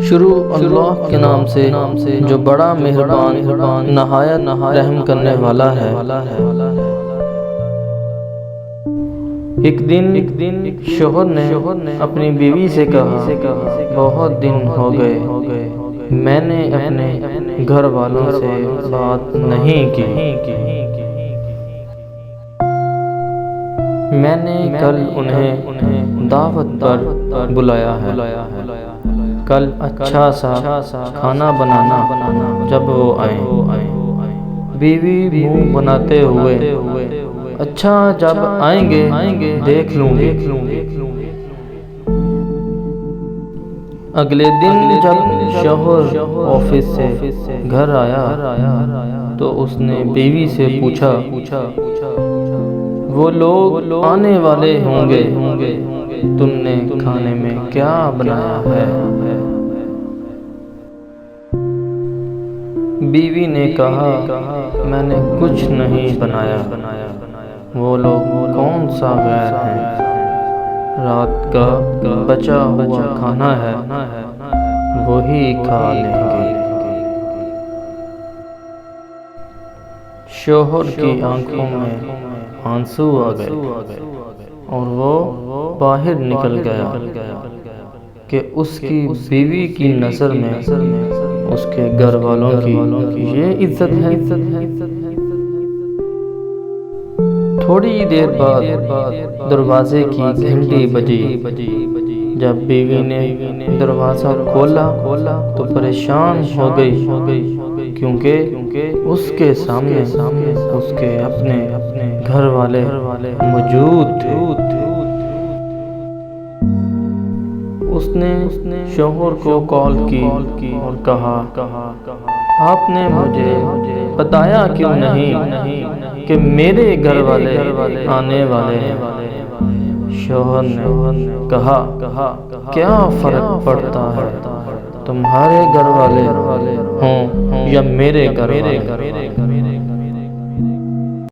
شروع اللہ کے نام سے جو بڑا مہربان نہایت رحم کرنے والا ہے۔ ایک دن شوہر نے اپنی بیوی سے کہا، بہت دن ہو گئے میں نے اپنے گھر والوں سے بات نہیں کی۔ میں نے کل انہیں دعوت پر بلایا ہے۔ کل اچھا سا کھانا بنانا جب وہ آئیں۔ بیوی منہ بناتے ہوئے، اچھا جب آئیں گے دیکھ لوں گی۔ اگلے دن جب شوہر آفس سے گھر آیا تو اس نے بیوی سے پوچھا، وہ لوگ آنے والے ہوں گے، تم نے کھانے میں کیا بنایا ہے؟ بیوی نے کہا، میں نے کچھ نہیں بنایا، وہ لوگ کون سا غیر ہیں، رات کا بچا ہوا کھانا ہے، وہی کھا لیں گے۔ شوہر کی آنکھوں میں آنسو آ گئے اور وہ باہر نکل گیا کہ اس کی بیوی کی نظر میں اس کے گھر والوں کی یہ عزت ہے۔ تھوڑی دیر بعد دروازے کی گھنٹی بجی۔ جب بیوی نے دروازہ کھولا تو پریشان ہو گئی، کیونکہ اس کے سامنے اس کے اپنے گھر والے موجود تھے۔ اس نے شوہر کو کال کی اور کہا، آپ نے مجھے بتایا کیوں نہیں کہ میرے گھر والے آنے والے ہیں؟ شوہر نے کہا، کیا فرق پڑتا ہے تمہارے گھر والے ہوں یا میرے گھر والے؟